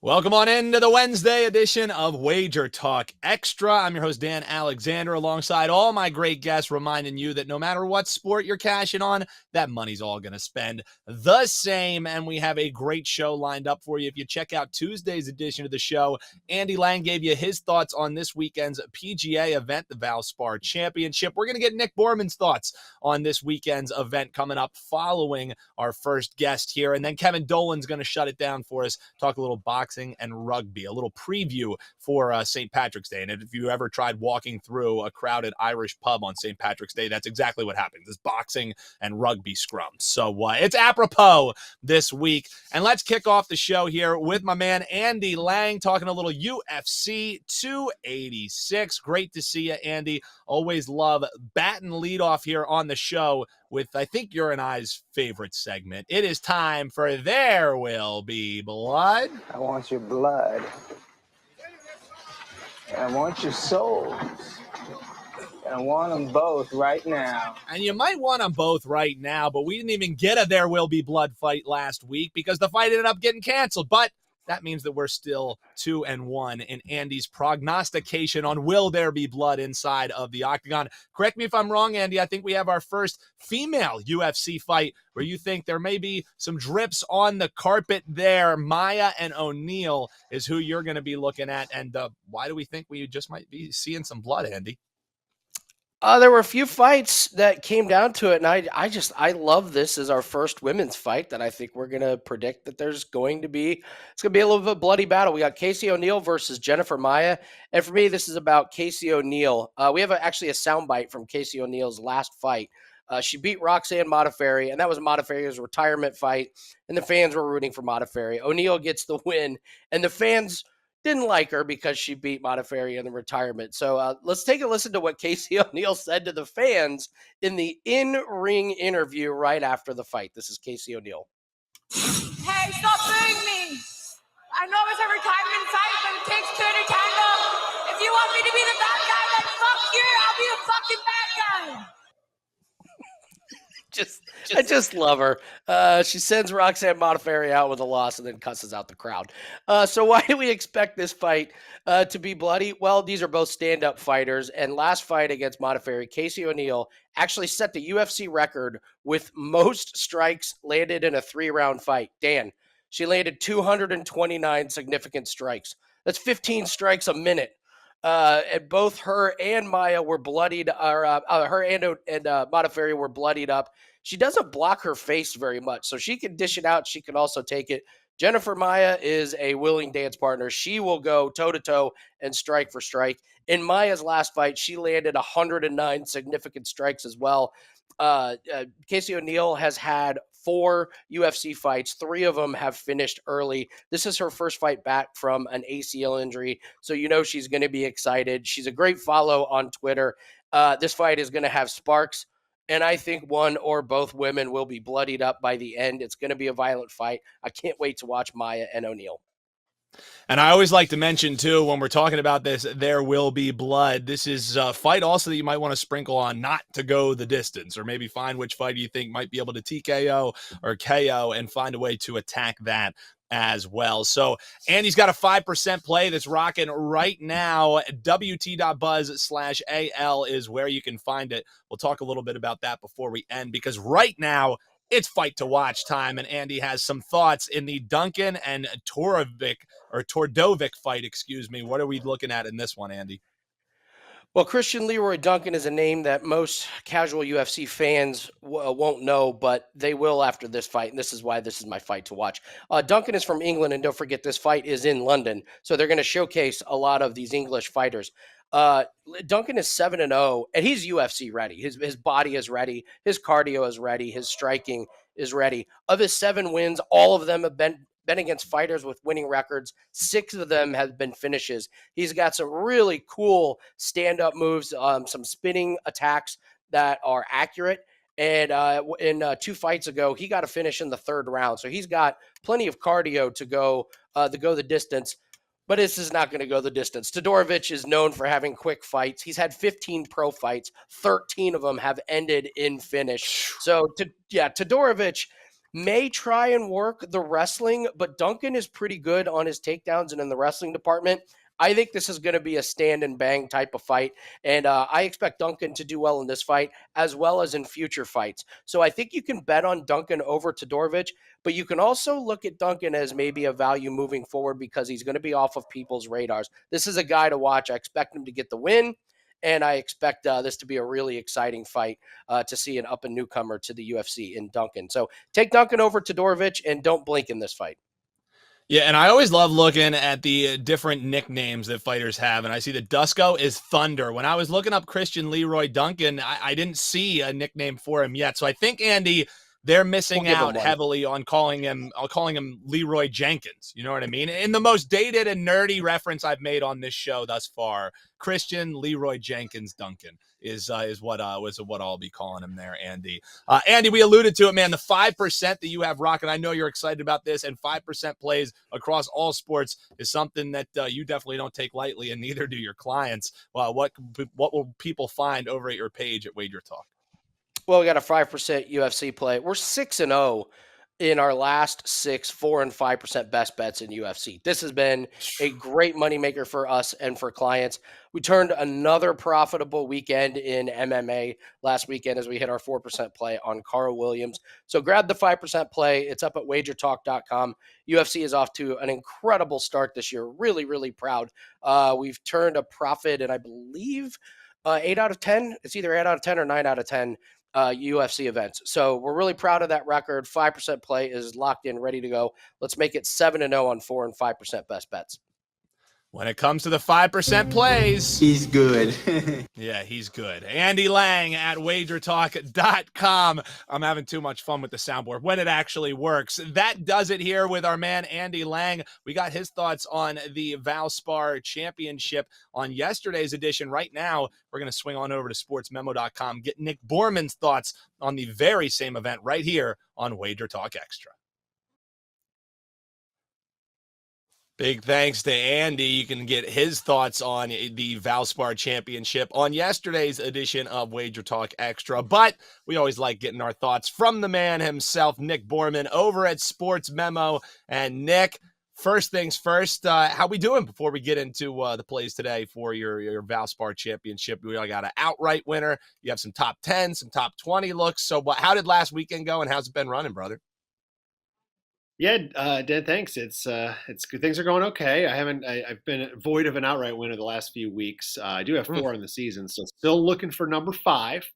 Welcome on into the Wednesday edition of WagerTalk Extra. I'm your host, Dan Alexander, alongside all my great guests, reminding you that no matter what sport you're cashing on, that money's all going to spend the same. And we have a great show lined up for you. If you check out Tuesday's edition of the show, Andy Lang gave you his thoughts on this weekend's PGA event, the Valspar Championship. We're going to get Nick Borrman's thoughts on this weekend's event coming up following our first guest here. And then Kevin Dolan's going to shut it down for us, talk a little boxing and rugby, a little preview for St. Patrick's Day. And if you ever tried walking through a crowded Irish pub on St. Patrick's Day, that's exactly what happens. It's boxing and rugby scrums. So it's apropos this week. And let's kick off the show here with my man Andy Lang, talking a little UFC 286. Great to see you, Andy. Always love batting leadoff here on the show with, I think, your and I's favorite segment. It is time for There Will Be Blood. I want your blood. I want your souls. And I want them both right now. And you might want them both right now, but we didn't even get a There Will Be Blood fight last week because the fight ended up getting canceled. But that means that we're still 2-1 in Andy's prognostication on will there be blood inside of the octagon. Correct me if I'm wrong, Andy. I think we have our first female UFC fight where you think there may be some drips on the carpet there. Maia and O'Neal is who you're going to be looking at. And why do we think we just might be seeing some blood, Andy? There were a few fights that came down to it, and I love this as our first women's fight that I think we're going to predict that it's going to be a little bit of a bloody battle. We got Casey O'Neal versus Jennifer Maia, and for me, this is about Casey O'Neal. We have actually a soundbite from Casey O'Neal's last fight. She beat Roxanne Modafferi, and that was Modafferi's retirement fight, and the fans were rooting for Modafferi. O'Neal gets the win, and the fans didn't like her because she beat Modafferi in the retirement. So let's take a listen to what Casey O'Neal said to the fans in the in-ring interview right after the fight. This is Casey O'Neal. Hey, stop booing me. I know it's a retirement fight, but it takes two to tango. If you want me to be the bad guy, then fuck you. I'll be the fucking bad guy. I just love her. She sends Roxanne Modafferi out with a loss and then cusses out the crowd. So why do we expect this fight to be bloody? Well, these are both stand-up fighters. And last fight against Modafferi, Casey O'Neal actually set the UFC record with most strikes landed in a 3-round fight. Dan, she landed 229 significant strikes. That's 15 strikes a minute. And both her and Maia were bloodied, her and Modafferi were bloodied up. She doesn't block her face very much, so she can dish it out. She can also take it. Jennifer Maia is a willing dance partner. She will go toe-to-toe and strike for strike. In Maia's last fight, she landed 109 significant strikes as well. Casey O'Neal has had 4 UFC fights. 3 of them have finished early. This is her first fight back from an ACL injury, so you know she's going to be excited. She's a great follow on Twitter. This fight is going to have sparks, and I think one or both women will be bloodied up by the end. It's going to be a violent fight. I can't wait to watch Maia and O'Neal. And I always like to mention, too, when we're talking about this, there will be blood. This is a fight also that you might want to sprinkle on not to go the distance, or maybe find which fight you think might be able to TKO or KO and find a way to attack that as well. So Andy's got a 5% play that's rocking right now. WT.buzz/AL is where you can find it. We'll talk a little bit about that before we end, because right now it's fight to watch time, and Andy has some thoughts in the Duncan and Todorovic fight, excuse me. What are we looking at in this one, Andy? Well, Christian Leroy Duncan is a name that most casual UFC fans won't know, but they will after this fight, and this is why this is my fight to watch. Duncan is from England, and don't forget this fight is in London, so they're going to showcase a lot of these English fighters. Duncan is 7-0, and he's UFC ready. His body is ready. His cardio is ready. His striking is ready. Of his 7 wins, all of them have been against fighters with winning records. 6 of them have been finishes. He's got some really cool stand-up moves, some spinning attacks that are accurate. And in 2 fights ago, he got a finish in the 3rd round. So he's got plenty of cardio to go the distance. But this is not going to go the distance. Todorovic is known for having quick fights. He's had 15 pro fights. 13 of them have ended in finish. So, Todorovic may try and work the wrestling, but Duncan is pretty good on his takedowns and in the wrestling department. I think this is going to be a stand and bang type of fight. And I expect Duncan to do well in this fight as well as in future fights. So I think you can bet on Duncan over Todorovic, but you can also look at Duncan as maybe a value moving forward because he's going to be off of people's radars. This is a guy to watch. I expect him to get the win. And I expect this to be a really exciting fight to see an up and newcomer to the UFC in Duncan. So take Duncan over Todorovic and don't blink in this fight. Yeah, and I always love looking at the different nicknames that fighters have, and I see that Dusko is Thunder. When I was looking up Christian Leroy Duncan, I didn't see a nickname for him yet. So I think, Andy, they're missing out heavily on calling him Leroy Jenkins. You know what I mean? In the most dated and nerdy reference I've made on this show thus far, Christian Leroy Jenkins Duncan is what I'll be calling him there, Andy. Andy, we alluded to it, man. The 5% that you have rocking, I know you're excited about this, and 5% plays across all sports is something that you definitely don't take lightly, and neither do your clients. What will people find over at your page at WagerTalk? Well, we got a 5% UFC play. We're 6-0 in our last 6, 4 and 5% best bets in UFC. This has been a great moneymaker for us and for clients. We turned another profitable weekend in MMA last weekend as we hit our 4% play on Carl Williams. So grab the 5% play. It's up at wagertalk.com. UFC is off to an incredible start this year. Really, really proud. We've turned a profit, and I believe 8 out of 10. It's either 8 out of 10 or 9 out of 10 UFC events. So we're really proud of that record. 5% play is locked in, ready to go. Let's make it 7-0 on 4 and 5% best bets. When it comes to the 5% plays, He's good. yeah, he's good. Andy Lang at WagerTalk.com. I'm having too much fun with the soundboard when it actually works. That does it here with our man Andy Lang. We got his thoughts on the Valspar Championship on yesterday's edition. Right now, we're going to swing on over to SportsMemo.com, get Nick Borrman's thoughts on the very same event right here on WagerTalk Extra. Big thanks to Andy. You can get his thoughts on the Valspar Championship on yesterday's edition of Wager Talk Extra. But we always like getting our thoughts from the man himself, Nick Borrman, over at Sports Memo. And Nick, first things first, how we doing before we get into the plays today for your Valspar Championship? We all got an outright winner. You have some top 10, some top 20 looks. So how did last weekend go, and how's it been running, brother? Yeah, Dan, thanks. It's good. Things are going okay. I've been void of an outright winner the last few weeks. I do have 4 in the season, so still looking for number 5.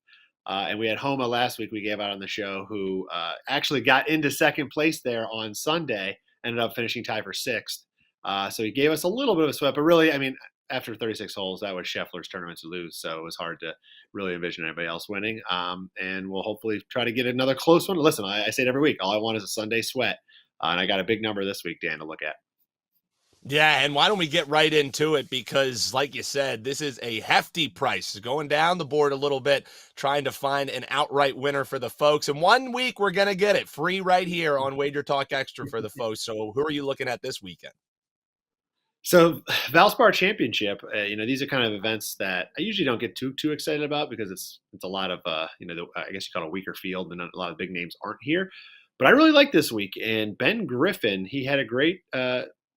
And we had Homa last week we gave out on the show, who actually got into second place there on Sunday, ended up finishing tied for 6th. So he gave us a little bit of a sweat, but really, I mean, after 36 holes, that was Scheffler's tournament to lose. So it was hard to really envision anybody else winning. And we'll hopefully try to get another close one. Listen, I say it every week. All I want is a Sunday sweat. And I got a big number this week, Dan, to look at. Yeah, and why don't we get right into it? Because, like you said, this is a hefty price. Going down the board a little bit, trying to find an outright winner for the folks. And 1 week, we're going to get it free right here on Wager Talk Extra for the folks. So who are you looking at this weekend? So Valspar Championship, these are kind of events that I usually don't get too excited about because it's a lot of, I guess you call it a weaker field, and a lot of big names aren't here. But I really like this week. And Ben Griffin, he had a great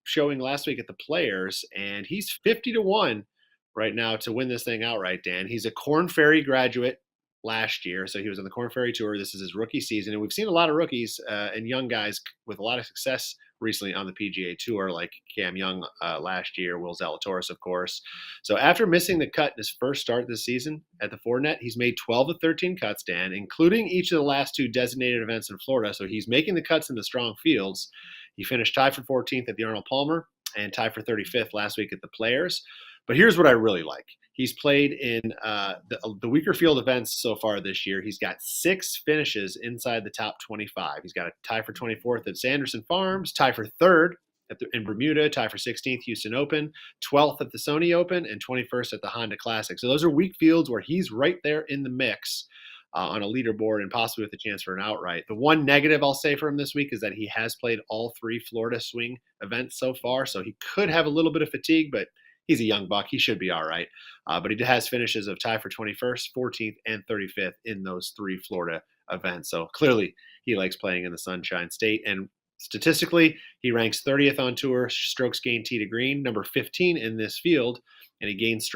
showing last week at the Players, and he's 50-1 right now to win this thing outright, Dan. He's a Korn Ferry graduate last year, so he was on the Korn Ferry Tour. This is his rookie season, and we've seen a lot of rookies and young guys with a lot of success recently on the PGA Tour, like Cam Young last year, Will Zalatoris, of course. So after missing the cut in his first start this season at the Fournet, he's made 12 of 13 cuts, Dan, including each of the last 2 designated events in Florida. So he's making the cuts in the strong fields. He finished tied for 14th at the Arnold Palmer and tied for 35th last week at the Players. But here's what I really like. He's played in the weaker field events so far this year. He's got 6 finishes inside the top 25. He's got a tie for 24th at Sanderson Farms, tie for 3rd in Bermuda, tie for 16th Houston Open, 12th at the Sony Open, and 21st at the Honda Classic. So those are weak fields where he's right there in the mix on a leaderboard and possibly with a chance for an outright. The one negative I'll say for him this week is that he has played all 3 Florida swing events so far, so he could have a little bit of fatigue, but he's a young buck. He should be all right. But he has finishes of tie for 21st, 14th, and 35th in those 3 Florida events. So clearly he likes playing in the Sunshine State. And statistically, he ranks 30th on tour, strokes gained tee to green, number 15 in this field, and he gains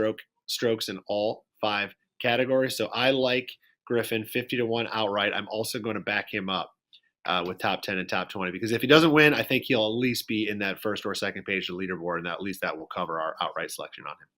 strokes in all 5 categories. So I like Griffin 50-1 outright. I'm also going to back him up with top 10 and top 20, because if he doesn't win, I think he'll at least be in that first or second page of the leaderboard, and at least that will cover our outright selection on him.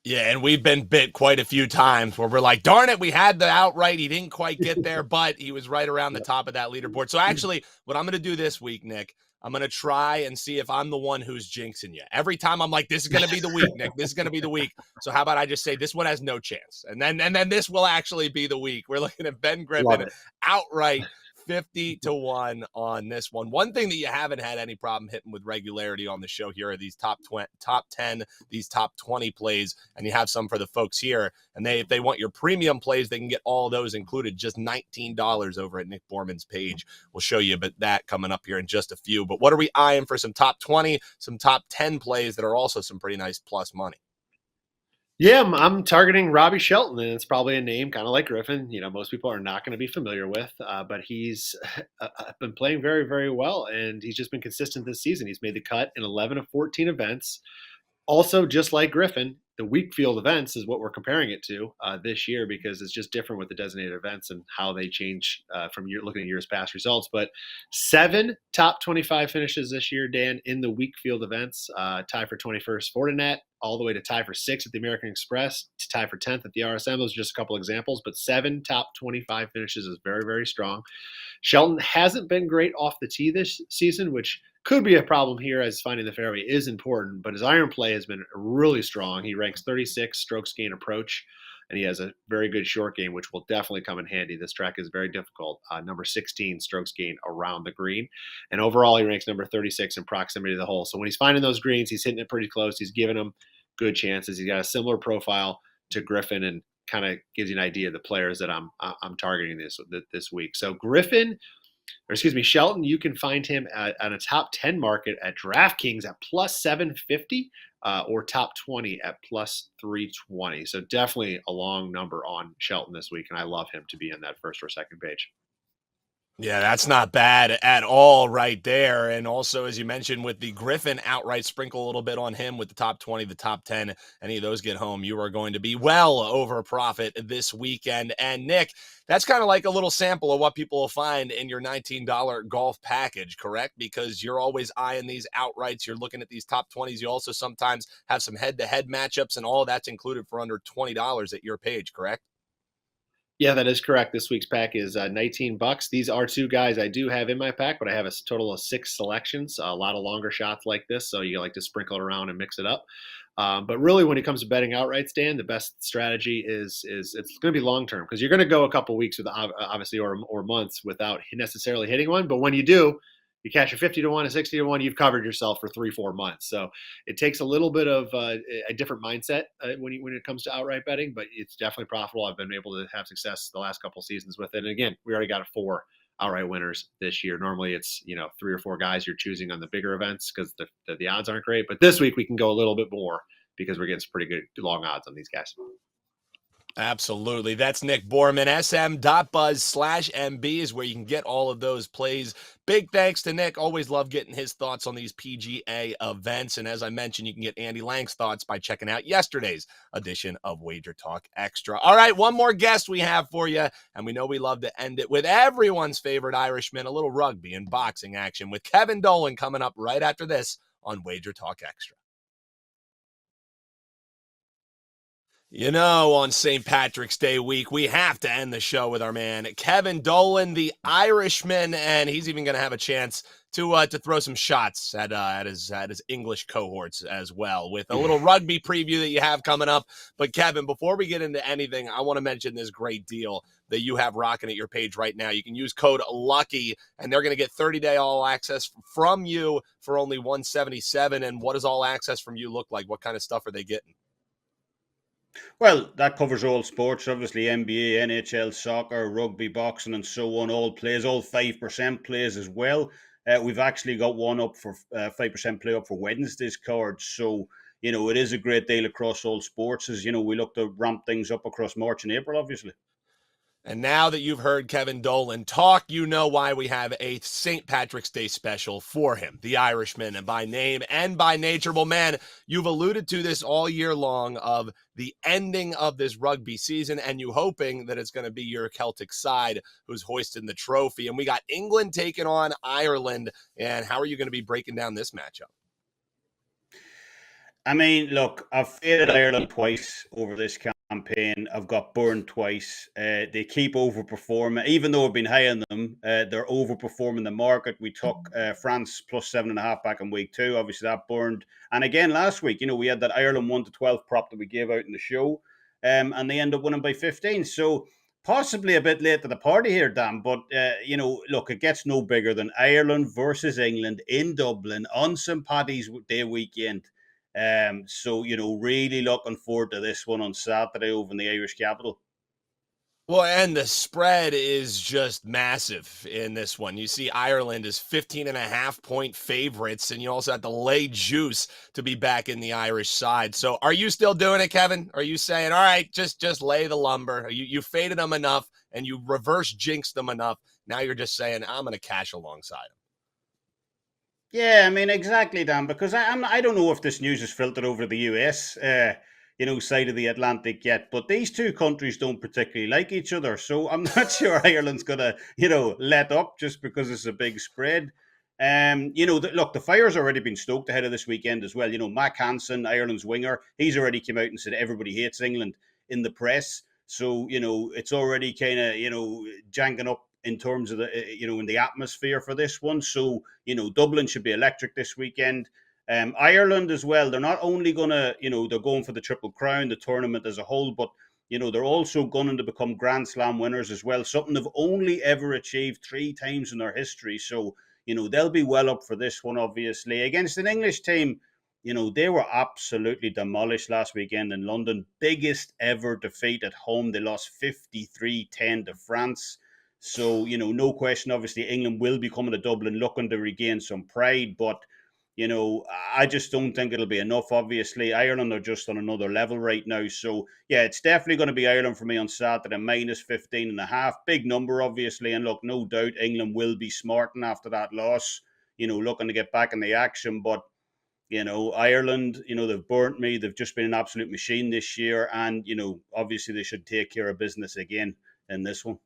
Yeah, and we've been bit quite a few times where we're like, darn it, we had the outright. He didn't quite get there, but he was right around the top of that leaderboard. So actually, what I'm going to do this week, Nick, I'm going to try and see if I'm the one who's jinxing you. Every time I'm like, this is going to be the week, Nick. This is going to be the week. So how about I just say this one has no chance? And then this will actually be the week. We're looking at Ben Griffin outright 50-1 on this one. One thing that you haven't had any problem hitting with regularity on the show here are these top 10, these top 20 plays, and you have some for the folks here. And if they want your premium plays, they can get all those included, just $19 over at Nick Borman's page. We'll show you that coming up here in just a few. But what are we eyeing for some top 20, some top 10 plays that are also some pretty nice plus money? Yeah, I'm targeting Robbie Shelton, and it's probably a name kind of like Griffin. Most people are not going to be familiar with, but he's been playing very, very well, and he's just been consistent this season. He's made the cut in 11 of 14 events. Also, just like Griffin, the weak field events is what we're comparing it to this year, because it's just different with the designated events and how they change from looking at years past results. But 7 top 25 finishes this year, Dan, in the weak field events, tie for 21st Fortinet, all the way to tie for 6th at the American Express, to tie for 10th at the RSM. Those are just a couple examples, but 7 top 25 finishes is very, very strong. Shelton hasn't been great off the tee this season, which could be a problem here, as finding the fairway is important, but his iron play has been really strong. He ranks 36 strokes gain approach, and he has a very good short game, which will definitely come in handy. This track is very difficult. Number 16 strokes gain around the green, and overall he ranks number 36 in proximity to the hole. So when he's finding those greens, he's hitting it pretty close. He's giving them good chances. He's got a similar profile to Griffin, and kind of gives you an idea of the players that I'm targeting this week. So Shelton, you can find him on a top 10 market at DraftKings at plus 750 or top 20 at plus 320. So definitely a long number on Shelton this week, and I love him to be in that first or second page. Yeah, that's not bad at all right there. And also, as you mentioned, with the Griffin outright, sprinkle a little bit on him with the top 20, the top 10, any of those get home, you are going to be well over profit this weekend. And Nick, that's kind of like a little sample of what people will find in your $19 golf package, correct? Because you're always eyeing these outrights. You're looking at these top 20s. You also sometimes have some head-to-head matchups, and all that's included for under $20 at your page, correct? Yeah, that is correct. This week's pack is $19. These are 2 guys I do have in my pack, but I have a total of 6 selections, a lot of longer shots like this, so you like to sprinkle it around and mix it up. But really, when it comes to betting outrights, Dan, the best strategy is it's going to be long-term, because you're going to go a couple weeks with obviously or months without necessarily hitting one. But when you do, you catch a 50-1, a 60-1, you've covered yourself for 3-4 months. So it takes a little bit of a different mindset when it comes to outright betting, but it's definitely profitable. I've been able to have success the last couple seasons with it. And again, we already got 4 outright winners this year. Normally it's 3 or 4 guys you're choosing on the bigger events because the odds aren't great. But this week we can go a little bit more because we're getting some pretty good long odds on these guys. Absolutely. That's Nick Borrman. sm.buzz/MB is where you can get all of those plays. Big thanks to Nick. Always love getting his thoughts on these PGA events. And as I mentioned, you can get Andy Lang's thoughts by checking out yesterday's edition of WagerTalk Extra. All right, one more guest we have for you. And we know we love to end it with everyone's favorite Irishman, a little rugby and boxing action with Kevin Dolan coming up right after this on WagerTalk Extra. On St. Patrick's Day week, we have to end the show with our man, Kevin Dolan, the Irishman, and he's even going to have a chance to throw some shots at his English cohorts as well, with a little rugby preview that you have coming up. But Kevin, before we get into anything, I want to mention this great deal that you have rocking at your page right now. You can use code LUCKY, and they're going to get 30-day all access from you for only $177. And what does all access from you look like? What kind of stuff are they getting? Well, that covers all sports, obviously NBA, NHL, soccer, rugby, boxing, and so on. All plays, all 5% plays as well. We've actually got one up for 5% play up for Wednesday's card. So, it is a great deal across all sports as, we look to ramp things up across March and April, obviously. And now that you've heard Kevin Dolan talk, you know why we have a St. Patrick's Day special for him, the Irishman, and by name and by nature. Well, man, you've alluded to this all year long of the ending of this rugby season, and you hoping that it's going to be your Celtic side who's hoisting the trophy. And we got England taking on Ireland. And how are you going to be breaking down this matchup? I mean, look, I've faded Ireland twice over this campaign. I've got burned twice. They keep overperforming, even though I've been high on them. They're overperforming the market. We took France plus 7.5 back in week 2. Obviously, that burned. And again, last week, we had that Ireland 1-12 prop that we gave out in the show, and they end up winning by 15. So possibly a bit late to the party here, Dan. But look, it gets no bigger than Ireland versus England in Dublin on St. Paddy's Day weekend. So, really looking forward to this one on Saturday over in the Irish capital. Well, and the spread is just massive in this one. You see Ireland is 15.5-point favorites, and you also have to lay juice to be back in the Irish side. So are you still doing it, Kevin? Are you saying, all right, just lay the lumber? You faded them enough and you reverse jinxed them enough. Now you're just saying, I'm going to cash alongside them. Yeah, I mean, exactly, Dan, because I don't know if this news is filtered over to the US, side of the Atlantic yet, but these two countries don't particularly like each other. So I'm not sure Ireland's going to, let up just because it's a big spread. Look, the fire's already been stoked ahead of this weekend as well. Mac Hansen, Ireland's winger, he's already come out and said everybody hates England in the press. So, it's already kind of, janking up in terms of the, in the atmosphere for this one. So, Dublin should be electric this weekend. Ireland as well, they're not only going to, they're going for the Triple Crown, the tournament as a whole, but, they're also going to become Grand Slam winners as well, something they've only ever achieved 3 times in their history. So, they'll be well up for this one, obviously. Against an English team, they were absolutely demolished last weekend in London. Biggest ever defeat at home. They lost 53-10 to France. So, no question, obviously, England will be coming to Dublin looking to regain some pride. But, I just don't think it'll be enough, obviously. Ireland are just on another level right now. So, yeah, it's definitely going to be Ireland for me on Saturday, minus 15.5. Big number, obviously. And look, no doubt England will be smarting after that loss, looking to get back in the action. But, Ireland, they've burnt me. They've just been an absolute machine this year. And, obviously they should take care of business again in this one.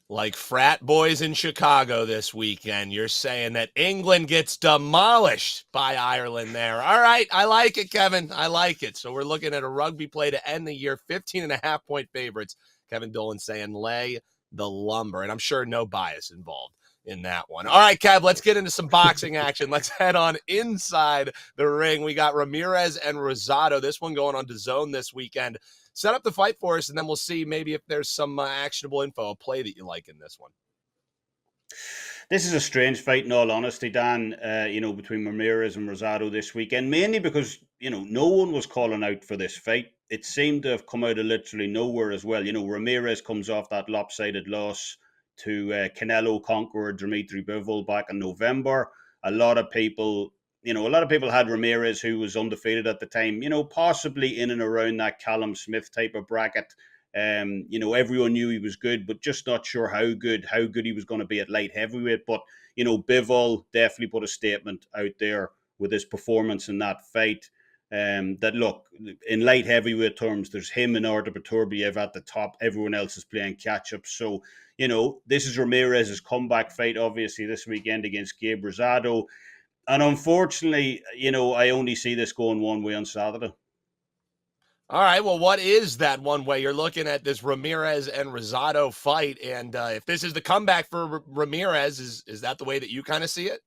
Like frat boys in Chicago this weekend, you're saying that England gets demolished by Ireland there. All right, I like it, Kevin. I like it. So we're looking at a rugby play to end the year, 15.5-point favorites. Kevin Dolan saying lay the lumber, and I'm sure no bias involved in that one. All right, Kev, let's get into some boxing action. Let's head on inside the ring. We got Ramirez and Rosado. This one going on DAZN this weekend. Set up the fight for us, and then we'll see maybe if there's some actionable info, a play that you like in this one. This is a strange fight, in all honesty, Dan, between Ramirez and Rosado this weekend, mainly because, no one was calling out for this fight. It seemed to have come out of literally nowhere as well. Ramirez comes off that lopsided loss to Canelo conqueror Dimitri Bivol back in November. A lot of people had Ramirez, who was undefeated at the time, possibly in and around that Callum Smith type of bracket. Everyone knew he was good, but just not sure how good he was going to be at light heavyweight. But, Bivol definitely put a statement out there with his performance in that fight. That look, in light heavyweight terms, there's him and Artur Beterbiev at the top. Everyone else is playing catch up. So, this is Ramirez's comeback fight, obviously, this weekend against Gabe Rosado. And unfortunately, I only see this going one way on Saturday. All right, well, what is that one way? You're looking at this Ramirez and Rosado fight, and if this is the comeback for Ramirez, is that the way that you kind of see it?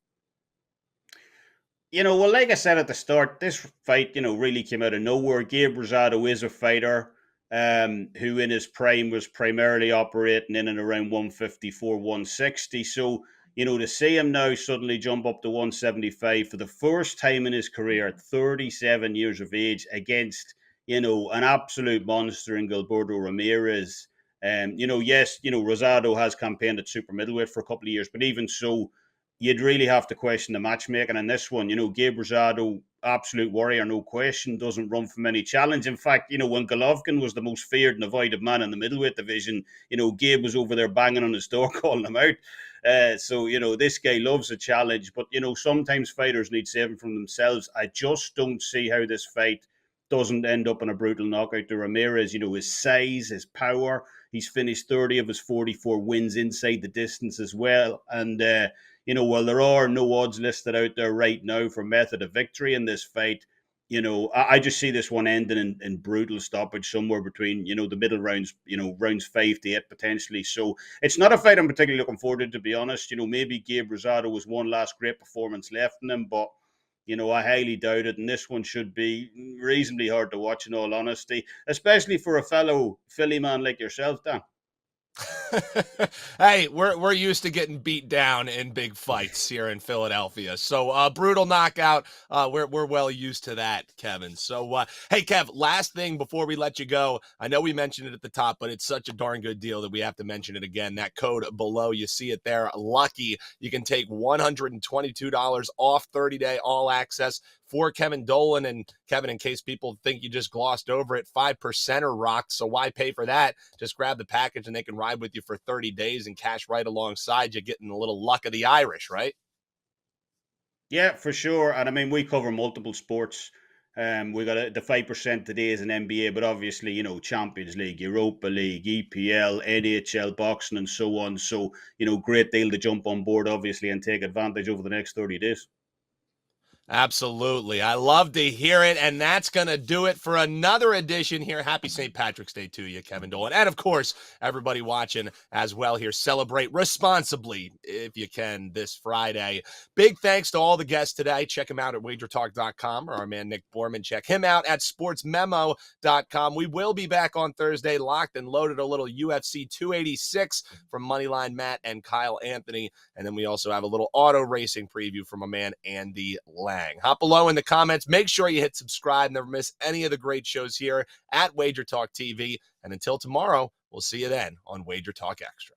Well, like I said at the start, this fight, really came out of nowhere. Gabe Rosado is a fighter who in his prime was primarily operating in and around 154, 160. So, to see him now suddenly jump up to 175 for the first time in his career at 37 years of age against, an absolute monster in Gilberto Ramirez. Yes, Rosado has campaigned at super middleweight for a couple of years, but even so, you'd really have to question the matchmaking in this one. Gabe Rosado, absolute warrior, no question, doesn't run from any challenge. In fact, when Golovkin was the most feared and avoided man in the middleweight division, Gabe was over there banging on his door, calling him out. So this guy loves a challenge, but, sometimes fighters need saving from themselves. I just don't see how this fight doesn't end up in a brutal knockout to Ramirez. His size, his power. He's finished 30 of his 44 wins inside the distance as well. And, while there are no odds listed out there right now for method of victory in this fight, I just see this one ending in brutal stoppage somewhere between, the middle rounds, rounds 5 to 8 potentially. So it's not a fight I'm particularly looking forward to be honest. Maybe Gabe Rosado was one last great performance left in him, but I highly doubt it. And this one should be reasonably hard to watch in all honesty, especially for a fellow Philly man like yourself, Dan. Hey, we're used to getting beat down in big fights here in Philadelphia. So brutal knockout. We're well used to that, Kevin. So hey, Kev, last thing before we let you go. I know we mentioned it at the top, but it's such a darn good deal that we have to mention it again. That code below, you see it there. Lucky, you can take $122 off 30-day all access for Kevin Dolan. And Kevin, in case people think you just glossed over it, 5%er rocked. So why pay for that? Just grab the package and they can ride with you for 30 days and cash right alongside you, getting a little luck of the Irish, right? Yeah, for sure. And I mean, we cover multiple sports. We got the 5% today is an NBA, but obviously, Champions League, Europa League, EPL, NHL, boxing, and so on. So, great deal to jump on board, obviously, and take advantage over the next 30 days. Absolutely. I love to hear it. And that's going to do it for another edition here. Happy St. Patrick's Day to you, Kevin Dolan. And of course, everybody watching as well here. Celebrate responsibly if you can this Friday. Big thanks to all the guests today. Check them out at WagerTalk.com, or our man Nick Borrman. Check him out at SportsMemo.com. We will be back on Thursday, locked and loaded, a little UFC 286 from Moneyline Matt and Kyle Anthony. And then we also have a little auto racing preview from my man Andy Lang. Hop below in the comments. Make sure you hit subscribe. Never miss any of the great shows here at WagerTalk TV. And until tomorrow, we'll see you then on WagerTalk Extra.